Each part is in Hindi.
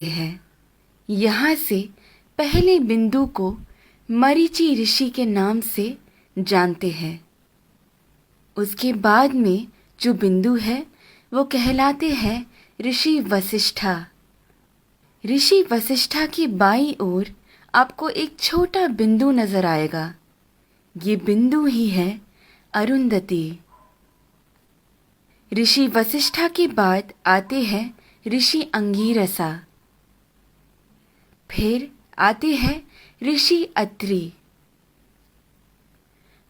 है। यहाँ से पहले बिंदु को मरीचि ऋषि के नाम से जानते हैं। उसके बाद में जो बिंदु है वो कहलाते हैं ऋषि वशिष्ठा। ऋषि वशिष्ठा की बाईं ओर आपको एक छोटा बिंदु नजर आएगा। ये बिंदु ही है अरुंधति। ऋषि वशिष्ठा के बाद आते हैं ऋषि अंगीरसा। फिर आते हैं ऋषि अत्रि।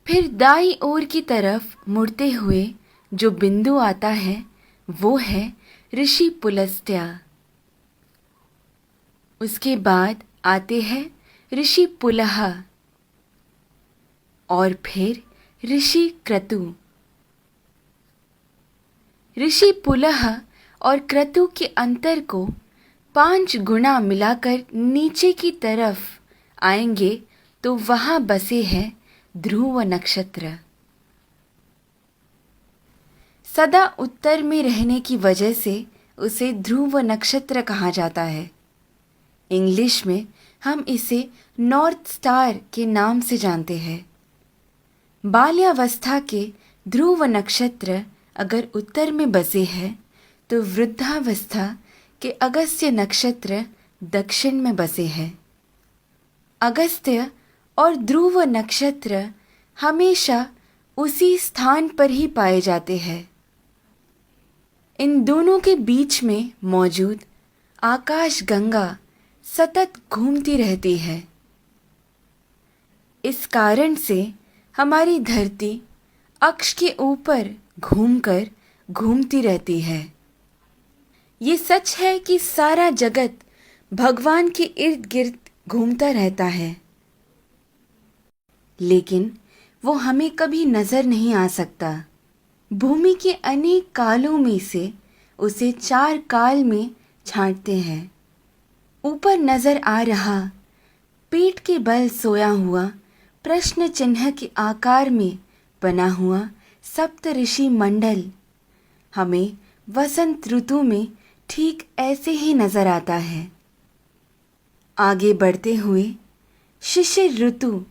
फिर दाईं ओर की तरफ मुड़ते हुए जो बिंदु आता है वो है ऋषि पुलस्त्य। उसके बाद आते हैं ऋषि पुलह और फिर ऋषि क्रतु। ऋषि पुलह और क्रतु के अंतर को 5 गुना मिलाकर नीचे की तरफ आएंगे तो वहां बसे हैं ध्रुव नक्षत्र। सदा उत्तर में रहने की वजह से उसे ध्रुव नक्षत्र कहा जाता है। इंग्लिश में हम इसे नॉर्थ स्टार के नाम से जानते हैं। बाल्यावस्था के ध्रुव नक्षत्र अगर उत्तर में बसे हैं तो वृद्धावस्था के अगस्त्य नक्षत्र दक्षिण में बसे हैं। अगस्त्य और ध्रुव नक्षत्र हमेशा उसी स्थान पर ही पाए जाते हैं। इन दोनों के बीच में मौजूद आकाश गंगा सतत घूमती रहती है। इस कारण से हमारी धरती अक्ष के ऊपर घूमकर घूमती रहती है। ये सच है कि सारा जगत भगवान के इर्द गिर्द घूमता रहता है, लेकिन वो हमें कभी नजर नहीं आ सकता। भूमि के अनेक कालों में से उसे 4 काल में छांटते हैं। ऊपर नजर आ रहा पीठ के बल सोया हुआ प्रश्न चिन्ह के आकार में बना हुआ सप्त ऋषि मंडल हमें वसंत ऋतु में ठीक ऐसे ही नजर आता है। आगे बढ़ते हुए शिशिर ऋतु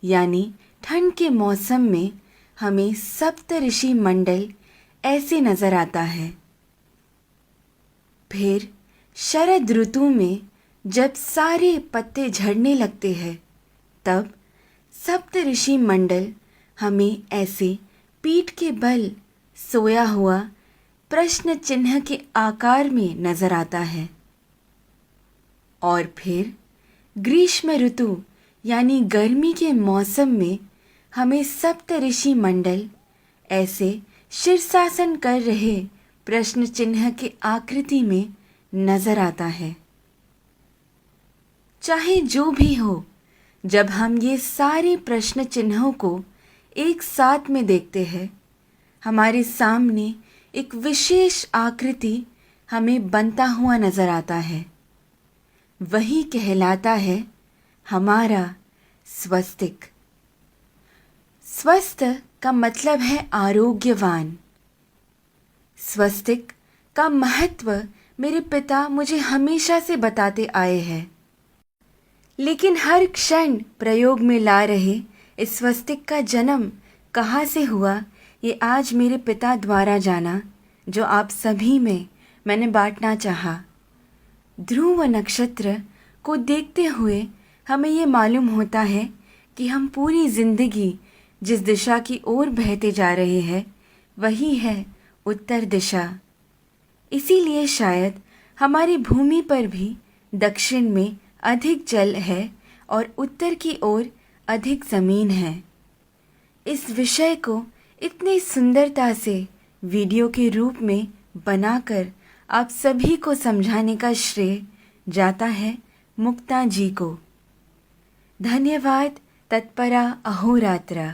यानी ठंड के मौसम में हमें सप्त ऋषि मंडल ऐसे नजर आता है। फिर शरद ऋतु में जब सारे पत्ते झड़ने लगते हैं तब सप्त ऋषि मंडल हमें ऐसे पीठ के बल सोया हुआ प्रश्न चिन्ह के आकार में नजर आता है। और फिर ग्रीष्म ऋतु यानी गर्मी के मौसम में हमें सप्त ऋषि मंडल ऐसे शीर्षासन कर रहे प्रश्न चिन्ह के आकृति में नजर आता है। चाहे जो भी हो, जब हम ये सारे प्रश्न चिन्हों को एक साथ में देखते हैं, हमारे सामने एक विशेष आकृति हमें बनता हुआ नजर आता है। वही कहलाता है हमारा स्वस्तिक। स्वस्थ का मतलब है आरोग्यवान। स्वस्तिक का महत्व मेरे पिता मुझे हमेशा से बताते आए हैं, लेकिन हर क्षण प्रयोग में ला रहे इस स्वस्तिक का जन्म कहाँ से हुआ ये आज मेरे पिता द्वारा जाना, जो आप सभी में मैंने बांटना चाहा। ध्रुव नक्षत्र को देखते हुए हमें ये मालूम होता है कि हम पूरी जिंदगी जिस दिशा की ओर बहते जा रहे हैं वही है उत्तर दिशा। इसीलिए शायद हमारी भूमि पर भी दक्षिण में अधिक जल है और उत्तर की ओर अधिक ज़मीन है। इस विषय को इतनी सुंदरता से वीडियो के रूप में बनाकर आप सभी को समझाने का श्रेय जाता है मुक्ता जी को। धन्यवाद। तत्परा अहोरात्रा।